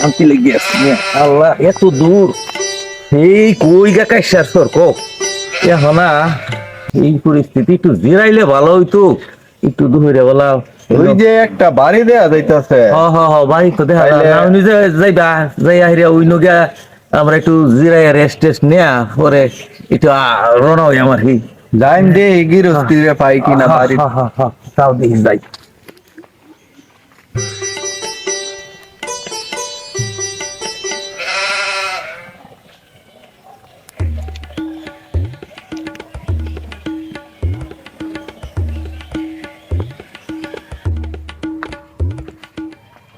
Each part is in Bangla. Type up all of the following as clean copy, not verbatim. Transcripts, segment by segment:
শান্তি লেগে আছে আল্লাহ এত দূর এই কই গা কাইসার সর কো এখন এই পরিস্থিতি একটু জিরাইলে ভালো হইতো একটু দূরে বলা ওই যে একটা বাড়ি দেয়া যাইতাছে হ হ হ বাড়ি তো দেখা যায় না উনি যে যাইবা যাই আহিরা ওই নগিয়া আমরা একটু জিরাই রেস্ট টেস্ট নেয়া পরে একটু রওনা হই আমার কি যাইন দে গিরস্তিরে পাই কিনা বাড়ি তাও দেখি যাই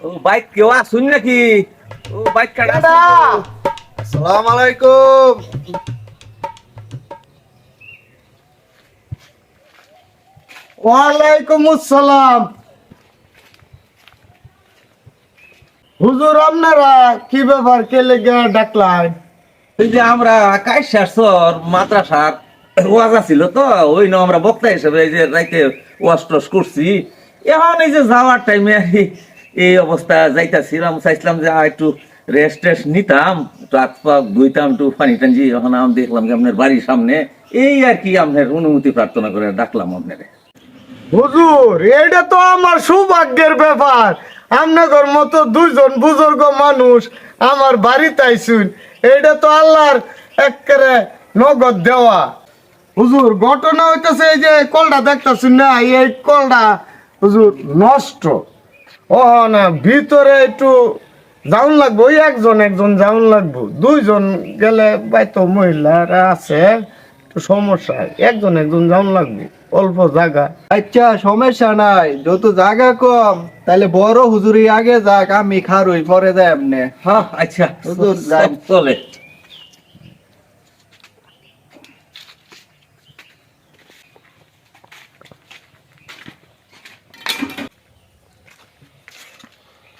ও বাইক কেউ আসুন নাকি ও বাইক কাটা আসসালামু আলাইকুম ওয়ালাইকুম আসসালাম। হুজুর আপনারা কি ব্যাপার কে লেগে ডাকলেন? এই যে আমরা কাইসার সর মাদ্রাসার ওয়াজ ছিল তো ওই ন আমরা বক্তা হিসেবে এই যে রাইতে ওয়াজ টস করছি এখন এই যে যাওয়ার টাইমে এই অবস্থা যাইতাছিলাম চাইছিলাম যে একটু রেস্ট টেস্ট নিতাম একটু হাত পা ধুইতাম একটু পানি টানছি এখন আমি দেখলাম যে আপনার বাড়ির সামনে এই আর কি আপনার অনুমতি প্রার্থনা করে ডাকলাম আপনার হুজুর এটা তো আমার সৌভাগ্যের ব্যাপার, আপনাদের মতো দুইজন বুজুর্গ মানুষ আমার বাড়িতে আইসুন, এটা তো আল্লাহর একেবারে নগদ দেওয়া। হুজুর ঘটনা হইতেছে এই যে কলটা দেখতেছুন না, এই কলটা হুজুর নষ্ট। ও না ভিতরে একটু যাউন লাগবো, ওই একজন যাউন লাগবো, দুইজন গেলে বাইতো মহিলারা আছে একটু সমস্যা, একজন যাউন লাগবো, অল্প জায়গা। আচ্ছা সমস্যা নাই, যত জায়গা কম তাহলে বড় হুজুরি আগে যাক, আমি খারুই পরে যাই এমনি। হ্যাঁ আচ্ছা হুজুর যাই। চলে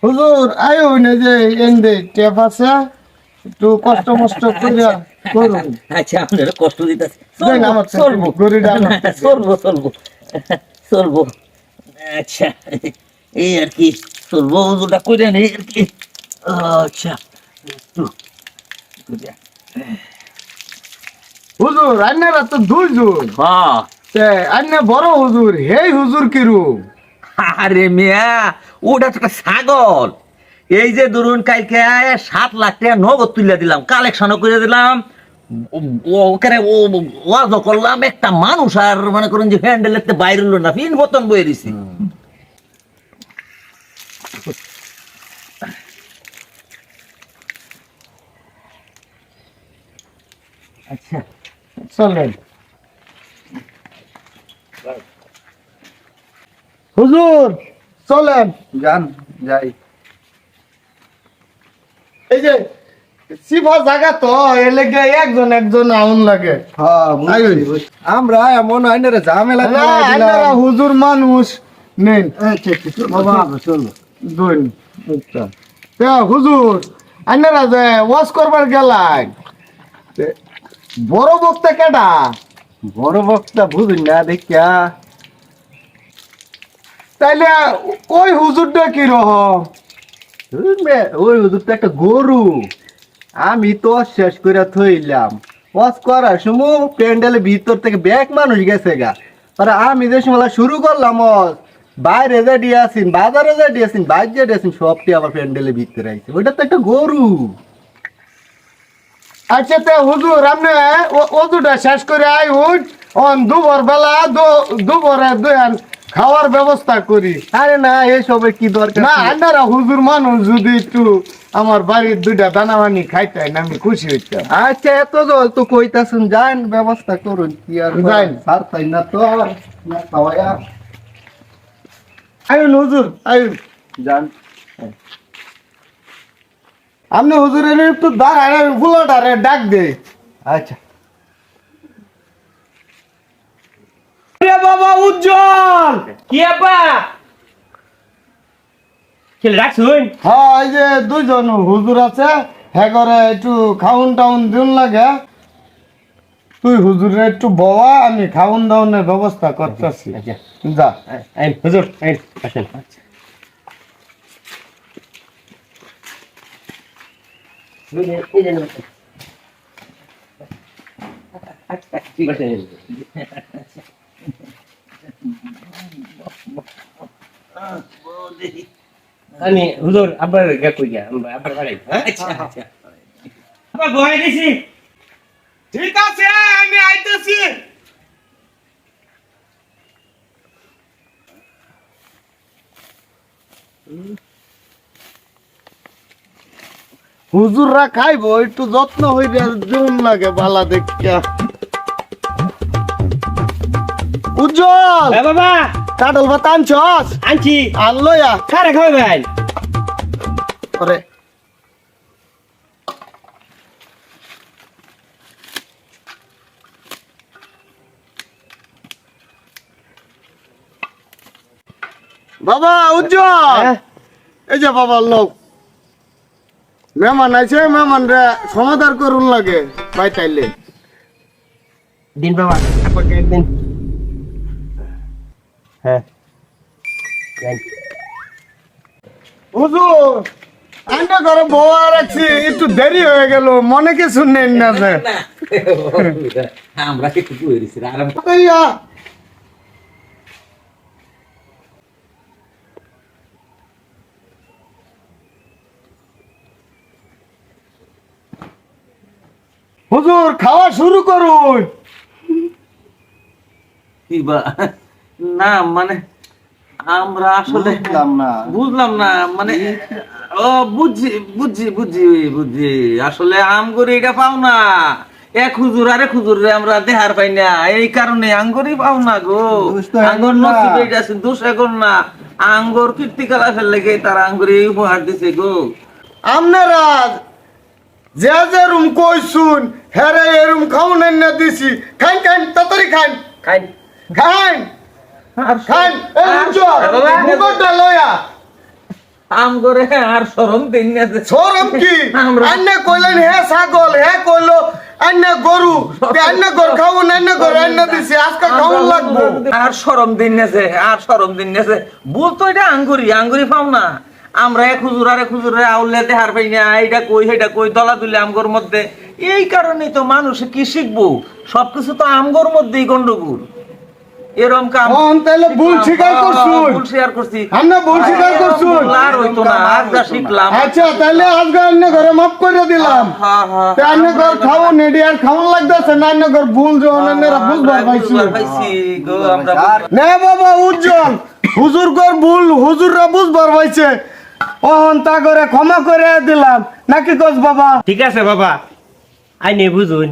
হুজুর আয়ো না যে এন্ডে টেপ আছে, একটু কষ্ট মষ্ট করিয়া করুন। আচ্ছা আপনার কষ্ট দিতেছে দেন আমার থেকে চলবো গড়িটা আমার থেকে। চলবো আচ্ছা এই আর কি চলবো ওটা করে নেই আর কি আচ্ছা একটু করে। হুজুর আন্নারা তো দুইজন, হ্যাঁ আন্না বড় হুজুর, হেই হুজুর কিরূপ? আরে মিয়া ওটা তো একটা ছাগল। এই যে ধরুন কালকে 7 লাখ টাকা নগদ তুলে দিলাম, কালেকশনও করে দিলাম, ওখানে ওয়াজ করলাম, একটা মানুষ আর মনে করুন যে হ্যান্ডেল একটা বাইরে হলো না, ফিন বতন বয়ে দিছি। আচ্ছা চলেন হুজুর, চলেন। যান যাই। এই যে সিফা জায়গা তো এলাকা একজন আউন লাগে। হ্যাঁ বুঝছি। আমরা এমন হয় না রে, ঝামেলা না করে দিলাম। আন্নারা হুজুর মানুষ নেন আচ্ছা আচ্ছা বাবা। চলো দুন। আচ্ছা হুজুর আন্নারা যে ওয়াজ করবার গেলাই, বড় বক্তা কেডা? বড় বক্তা বুঝুন না দেখিয়া। তাইলে ওই হুজুরটা কি রকম? ওই হুজুর তো একটা গরু, আমি তো শেষ করে থইলাম ওয়াজ করার সময় প্যান্ডেলের ভিতর থেকে ব্যাগ মানুষ গেছে গা। আর আমি যে সময় শুরু করলাম ওয়াজ, বাইরে যে দিয়েছেন, বাজারে যে দিয়েছেন, বাইরে যে দিয়েছেন, সবটি আবার প্যান্ডেলের ভিতরে আইছে। ওইটা তো একটা গরু। আচ্ছা তে হুজুর আপনি ওজুটা শেষ করে আইন, অন দুপুর বেলা দুপুরে দুয়ান খাওয়ার ব্যবস্থা করি। আরে না, এসবের কি দরকার না ছিল? আপনারা হুজুর মানুষ যদি একটু আমার বাড়ির দুইটা দানা পানি খাইতেন আমি খুশি হইতাম। আচ্ছা এত জল তো কইতাছেন, যান ব্যবস্থা করুন। কি আর যাইন। সার তাই না তো না খাওয়ায়া। আইন হুজুর আইন, যান। আপনি হুজুরের একটু দাঁড়ায় গুলোটারে ডাক দে। আচ্ছা বাবা উজ্জ্বল, কি আপা ছেলে রাখছুন? হ্যাঁ এই যে দুইজন হুজুর আছে, হ্যাঁ করে একটু খাউন টাউন দিন লাগে, তুই হুজুরে একটু বওয়া, আমি খাউন দাউনের ব্যবস্থা করতেছি। যা আইন হুজুর আইন আসেন। ঠিক আছে আমি হুজুর আব্বার গা কই গা আব্বার বাড়াই আচ্ছা আচ্ছা আব্বা বহাই দিছি ঠিক আছে আমি আইতেছি। হুজুররা খাইবো একটু যত্ন হইবে জুন লাগে ভালা দেখিয়া। উজ্জ্বল এ বাবা কাটল ভাত আনছস? আনছি আনলয়া খারে খাবেন করে বাবা উজ্জ্বল এই যে বাবা লোক মেহমান আছে, মেহমান রে সমাধান করুন লাগে ভাই তাইলে। দিন বাবা আপনাকে একদিন হ্যাঁ হুজুর আন্না ঘরে বউয়া রাখছি, একটু দেরি হয়ে গেল, মনে কি শুনলেন না যে আমরা একটু কইরিছি আরাম আইয়া, হুজুর খাওয়া শুরু করুন। কিবা না মানে আমরা আসলে বুঝলাম না। বুঝলাম না মানে ও বুঝছি বুঝছি বুঝছি বুঝছি আসলে আমগরি এটা পাও না, এক হুজুর আরে হুজুর রে আমরা দেহার পাই না, এই কারণে আঙ্গরি পাও না গো। দোষ তো আঙ্গর এখন না। নসিবে এটা আছে, দোষ এখন না, আঙ্গর কীর্তিকলা ফেললে তার আঙ্গরি উপহার দিছে গো। আপনারা যে যে রুম কইছুন হেরে এরুম খাওন না দিছি, খান খান তাড়াতাড়ি খান খাই খান আর খান। এই উজ্জ্বল মুখটা লয়া আমগরে আর শরম দিন না যে সরম কি আমরা- আন্নে কইলেন হে ছাগল, হে কইলো আন্নে গরু, তে আন্নে গর খাওন আন্নে গর আন্নে দিছি, আজকে খাওন লাগবো। আর শরম দিন নেছে, আর শরম দিন নেছে, ভুল তো এটা আঙ্গুরি আঙ্গুরি পাও না। আমরা এক হুজুর আর এক হুজুরে আউলে দেহার পাই না, এইটা কই সেটা কই দলা দুলে আমগর মধ্যে। এই কারণেই তো মানুষ কি শিখবো, সবকিছু তো আমগর মধ্যেই গন্ডগোল। এরকম কাম অন তাইলে ভুল স্বীকার করছুন, ভুল শেয়ার করছি, আমরা ভুল স্বীকার করছুন। আর হইতো না, আর যা শিখলাম। আচ্ছা তাইলে আজকে আন্নে ঘরে মাফ করে দিলাম। হ্যাঁ, হ্যাঁ, তে আন্নে ঘর খাওন নেডি আর খাওন লাগতেছে না, আন্নে ঘর ভুল যখন আন্নেরা বুঝবার পাইছুন। বুঝবার পাইছি গো আমরা। নে বাবা উজ্জ্বল, হুজুর কর ভুল হুজুররা বুঝবার পাইছে, অহন তা করে ক্ষমা করে দিলাম নাকি কস বাবা? ঠিক আছে বাবা আই নে বুঝুন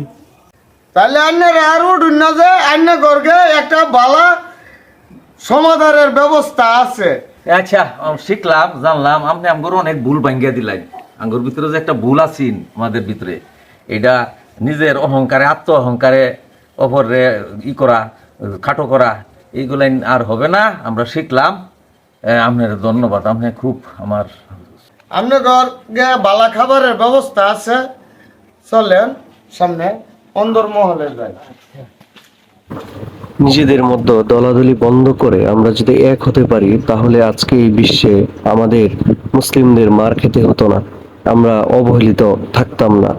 তাহলে আন্নের আর উঠুন না যে আন্নে ঘরকে একটা বালা সমাধানের ব্যবস্থা আছে। আচ্ছা শিখলাম, জানলাম, আপনি আমগর অনেক ভুল ভাঙ্গিয়া দিলেন। আঙ্গুর ভিতরে যে একটা ভুল আছেন আমাদের ভিতরে, এটা নিজের অহংকারে আত্ম অহংকারে অপরে করা, খাটো করা, এইগুলাই আর হবে না। আমরা শিখলাম, আপনার ধন্যবাদ, আপনি খুব আমার। আপনার ঘর গে বালা খাবারের ব্যবস্থা আছে, চলেন সামনে অন্দর মহলে যাই। নিজেদের মধ্যে দলাদলি বন্ধ করে আমরা যদি এক হতে পারি তাহলে আজকে এই বিশ্বে আমাদের মুসলিমদের মার খেতে হতো না, আমরা অবহেলিত থাকতাম না।